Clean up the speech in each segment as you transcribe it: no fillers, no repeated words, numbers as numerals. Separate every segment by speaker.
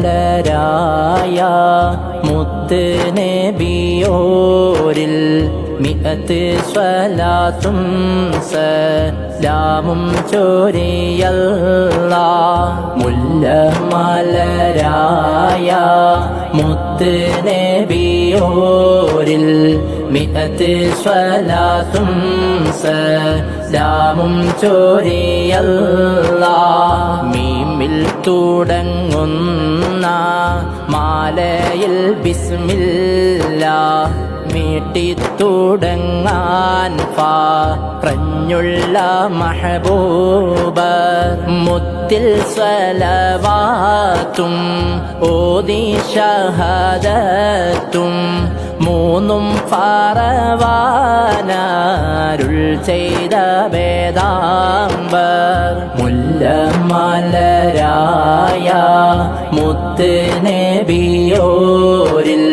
Speaker 1: മുല്ലമലരായ മുത്ത് നബിയോരിൽ മിഅത്ത് സ്വലാത്തും സലാമും ചൊരിയല്ലാ. മുല്ലമലരായ മുത്ത് നബിയോരിൽ മിഅത്ത് സ്വലാത്തും സലാമും ചൊരിയല്ലാ. മീമിൽ തുടങ്ങുന്ന മാലയിൽ ബിസ്മില്ലാ മീട്ടിത്തുടങ്ങാൻ പറഞ്ഞുള്ള മഹബൂബ മുത്തിൽ സ്വലവാത്തും ഓതി ഷഹാദത്തും മൂന്നും ഫറവാനരുൾ ചെയ്ത വേദാംബർ. മുല്ലമലരായ മുത്ത് നബിയോരിൽ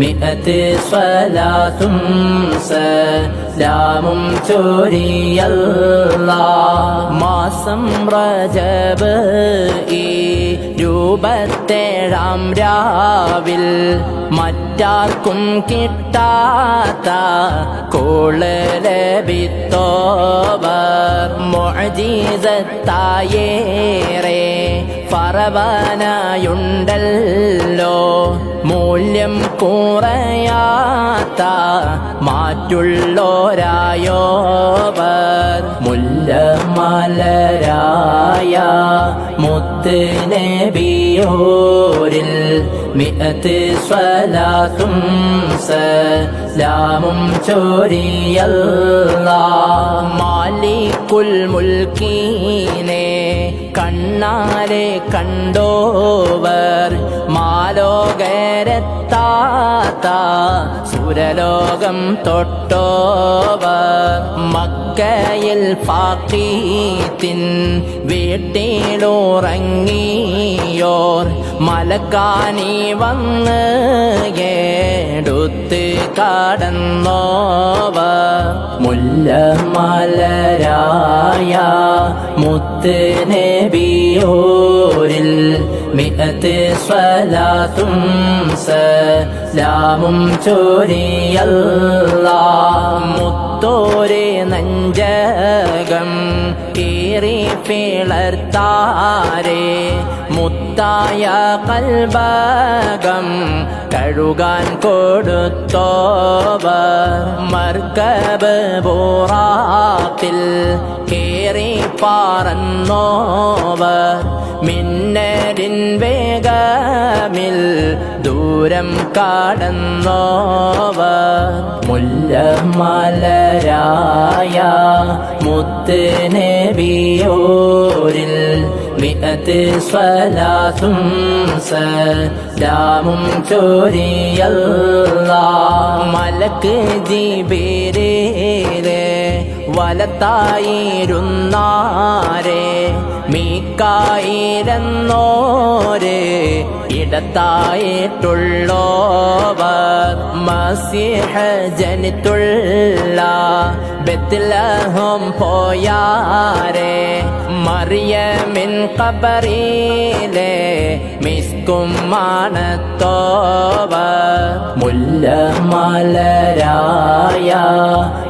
Speaker 1: മിഅത്ത് സ്വലാത്തും സലാമും ചൊരിയല്ലാ. മാസം റജബ് ഈ രൂപത്തേഴാം രാവിൽ മറ്റാർക്കും കിട്ടാത്ത കോള് ലഭിത്തോവർ മുഅ്ജിസത്തായേറെ ഫറവാനായുണ്ടല്ലോ. മൂല്യം കുറയാത്ത മാറ്റുള്ളോരായോവർ. മുല്ലമലരായ മുത്ത് നബിയോരിൽ മിഅത്ത് സ്വലാത്തും സലാമും ചൊരിയല്ലാ. മാലിക്കുൽ മുൽക്കീനെ കണ്ണാലെ കണ്ടോവർ മാലോകരത്താത്ത സുരലോകം തൊട്ടോവർ. മക്കയിൽ ഫാഖീത്തിൻ വീട്ടിലുറങ്ങിയോർ മലക്കാനി വന്ന് എടുത്ത് കടന്നോവർ. മുല്ലമലരായ മുത്ത് നബിയോരിൽ മിഅത്ത് സ്വലാത്തും സലാമും ചൊരിയല്ലാ. മുത്തോരെ നെഞ്ചകം കീറി പിളർത്താരെ മുത്തായ കൽബകം കഴുകാൻ കൊടുത്തോവർ. മർക്കബ് ബുറാഖിൽ കേറി പറന്നോവർ. മിന്നലിൻ വേഗമിൽ ദൂരം കടന്നോവർ. മുല്ലമലരായ മുത്ത് നബിയോരിൽ മിഅത്ത് സ്വലാത്തും സലാമും ചൊരിയല്ലാ. മലക്ക് ജിബ്രീല് വലത്തായിരുന്നാരെ മീകായിലെന്നോര് ഇടത്തായിട്ടുള്ളോവർ. മസീഹ് ജനിത്തുള്ള ബെത്ലഹേം പോയാരെ മറിയമിൻ ഖബറിലെ മിസ്കും മാനത്തോവർ. മുല്ലമലരായ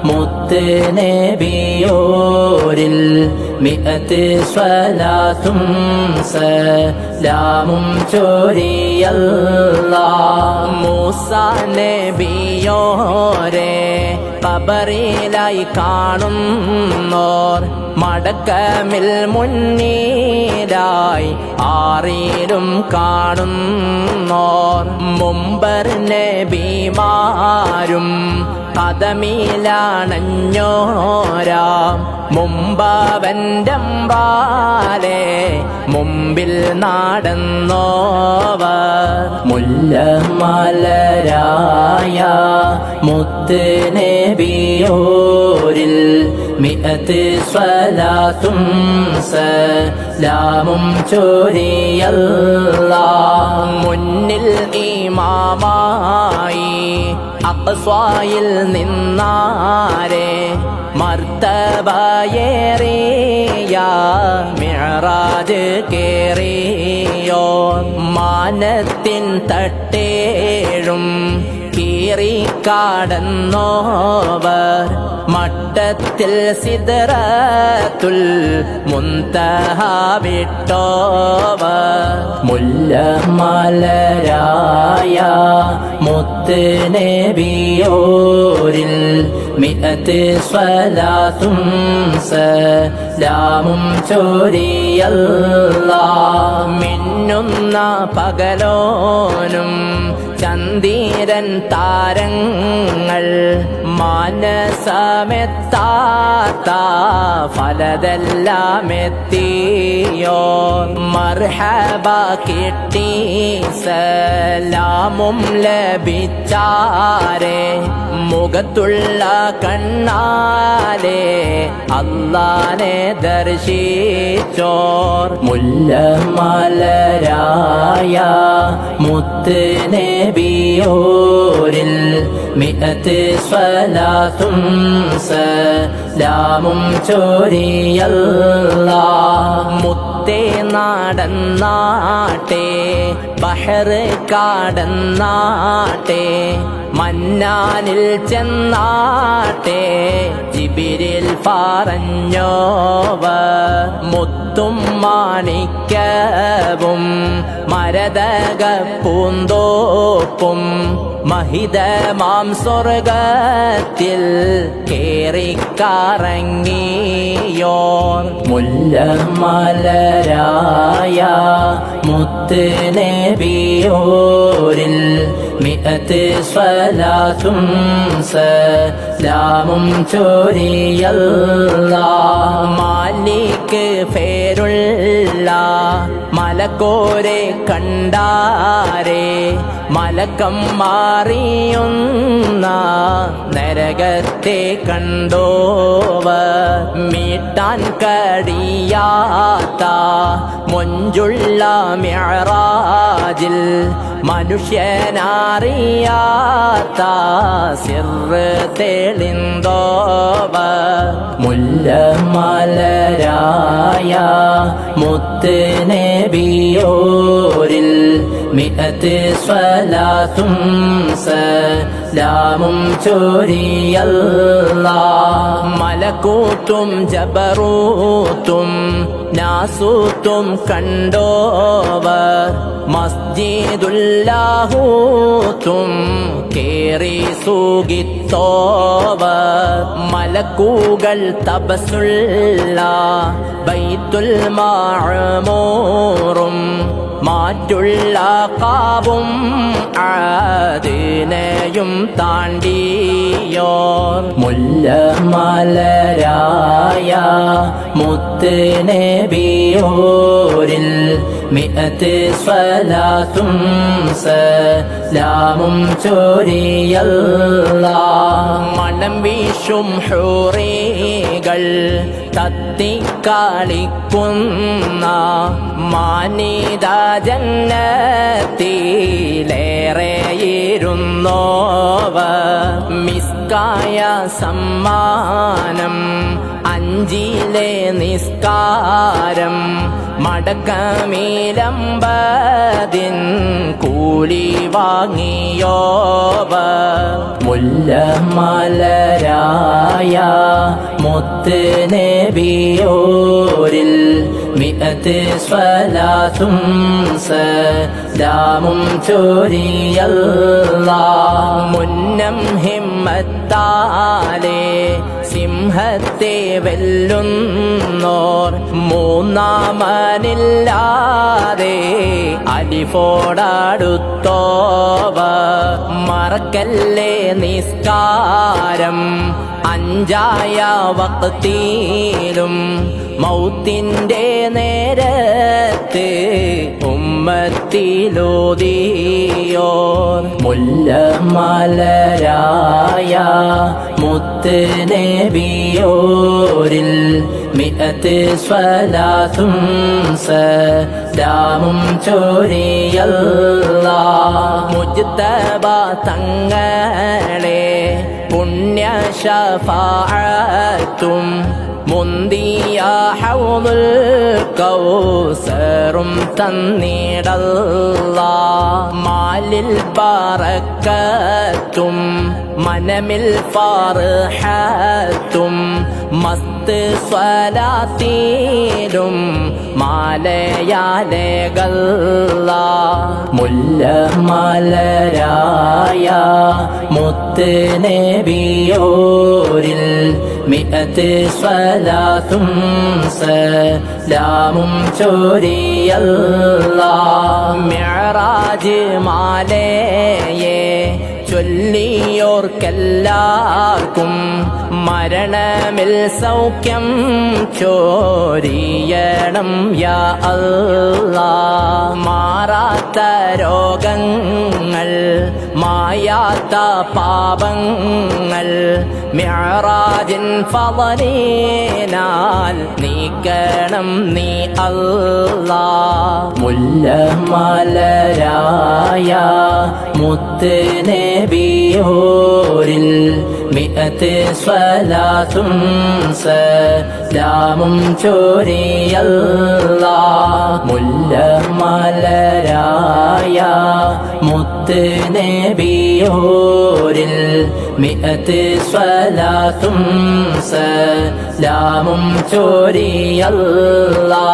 Speaker 1: മുത്ത് നബിയോരിൽ മിഅത്ത് സ്വലാത്തും സലാമും ചൊരിയല്ലാ. മൂസാ നബിയോരെ ഖബറിലായി കാണുന്നോർ മടക്കമിൽ മുന്നീരായി ആറിലും കാണുന്നോർ. മുമ്പർ നബിമാരും കദമിലാണഞ്ഞോരാം മുമ്പവൻ്റെമ്പാലെ മുമ്പിൽ നടന്നോവർ. മുല്ലമലരായ മുത്ത് നബിയോരിൽ മിഅത്ത് സ്വലാത്തും സലാമും ചൊരിയല്ലാ. മുന്നിൽ ഇമാമായി അഖ്സായിൽ നിന്നാരെ മർത്തബയേറിയ മിഅ്റാജ് കേറിയ മാനത്തിൻ തട്ടേഴും കീറിക്കാടന്നോവർ മട്ടത്തിൽ സിദ്റത്തുൽ മുൻതഹ വിട്ടോവർ മുല്ലമലരായ മുത്ത് നബിയോരിൽ മിഅത്ത് സ്വലാത്തും സലാമും ചൊരിയല്ലാ മിന്നുന്ന പകലോനും ചന്ദിരൻ താരങ്ങൾ മാനസമെത്താത്ത ഫലതെല്ലാം എത്തിയോ മർഹബ കിട്ടി സലാമും ലഭിച്ചാരെ മുഖത്തുള്ള കണ്ണാലെ അല്ലാനെ ദർശിച്ചോർ മുല്ലമലരായ മുത്ത് നബിയോരിൽ മിഅത്ത് സ്വലാത്തും സലാമും ചൊരിയല്ലാ മുത്തേ നടന്നാട്ടെ ബഹർ കാടന്നാട്ടെ മന്നാനിൽ ചെന്നാട്ടെ ജിബിരിൽ പറഞ്ഞോവർ മുത്തും മാണിക്യവും മരതക പൂന്തോപ്പും മഹിതമാം സ്വർഗത്തിൽ കേറിക്കറങ്ങിയോർ മുല്ലമലരായ മുത്ത് നബിയോരിൽ മിഅത്ത് സ്വലാത്തും സലാമും ചൊരിയല്ലാ മാലിക് പേരുള്ള മലക്കോരെ കണ്ടാരെ മലക്കം മാറിയുന്ന നരകത്തെ കണ്ടോവർ മീട്ടാൻ കഴിയാത്ത മൊഞ്ചുള്ള മിഅ്റാജിൽ മനുഷ്യനറിയാത്ത സിർറ് തെളിന്തോവർ മുല്ലമലരായ മുത്ത് നബിയോരിൽ മിഅത്ത് സ്വലാത്തും സലാമും ചൊരിയല്ലാ മലക്കൂത്തും ജബറൂത്തും നാസൂത്തും കണ്ടോവർ മസ്ജിദുല്ലാഹൂത്തും കേറി സൂകിത്തോവർ മലക്കൂകൾ തപസുള്ള ബൈത്തുൽ മഅ്മൂറും മാറ്റുള്ള കാവും ആദിനെയും താണ്ടിയോർ മുല്ലമലരായ മുത്ത് നബിയോരിൽ മിഅത്ത് സ്വലാത്തും സലാമും ചൊരിയല്ലാ മണം വീശും ഹൂറികൾ തത്തിക്കളിക്കുന്ന മാനിത ജന്നത്തിലേറെയിരുന്നോവർ മിസ്കായ സമ്മാനം അഞ്ചിലെ നിസ്കാരം മടക്കമീലമ്പതിൻ കൂലി വാങ്ങിയോവർ മുല്ലമലരായ മുത്ത് നബിയോരിൽ മിഅത്ത് സ്വലാത്തും സലാമും ചൊരിയല്ലാ മുന്നം ഹിമ്മത്താലേ സിംഹത്തെ വെല്ലുന്നോർ മൂന്നാമനില്ലാതെ അലിഫോടടുത്തോവർ മറക്കല്ലേ നിസ്കാരം അഞ്ചായ വക്തിയിലും മൗത്തിൻ്റെ നേരത്ത് ഉമ്മത്തിലോദിയോർ മുല്ലമലരായ മുത്ത് നബിയോരിൽ മിഅത്ത് സ്വലാത്തും സലാമും ചൊരിയല്ലാ മുജ്തബ തങ്ങളെ പുണ്യ ശഫാഅത്തും മുന്തിയ ഹൗദുൽ കൗസറും തന്നിടല്ലാ മാലിൽ ബറക്കത്തും മനമിൽ ഫർഹത്തും മസ്ത് സ്വലാത്തിലും മാലയാലേകല്ല മുല്ല മലരായ മുത്ത് നബിയോരിൽ മിഅത്ത് സ്വലാത്തും സലാമും ചൊരിയല്ലാ മിഅ്റാജ് മാലയെ ചൊല്ലിയോർക്കെല്ലാവർക്കും മരണമിൽ സൗഖ്യം ചോരിയണം യാ അല്ലാ മാറാത്ത രോഗങ്ങൾ മായാത്ത പാപങ്ങൾ മിഅ്റാജിൻ ഫളലിനാൽ നീക്കണം നീ അല്ലാ മുല്ല മലരായ മുത്ത് നബിയോരിൽ മിഅത്ത് സ്വലാത്തും സലാമും ചൊരിയല്ലാ മുല്ല മലരായ മുത്ത് നബിയോരിൽ മിഅത്ത് സ്വലാത്തും സലാമും ചൊരിയല്ലാ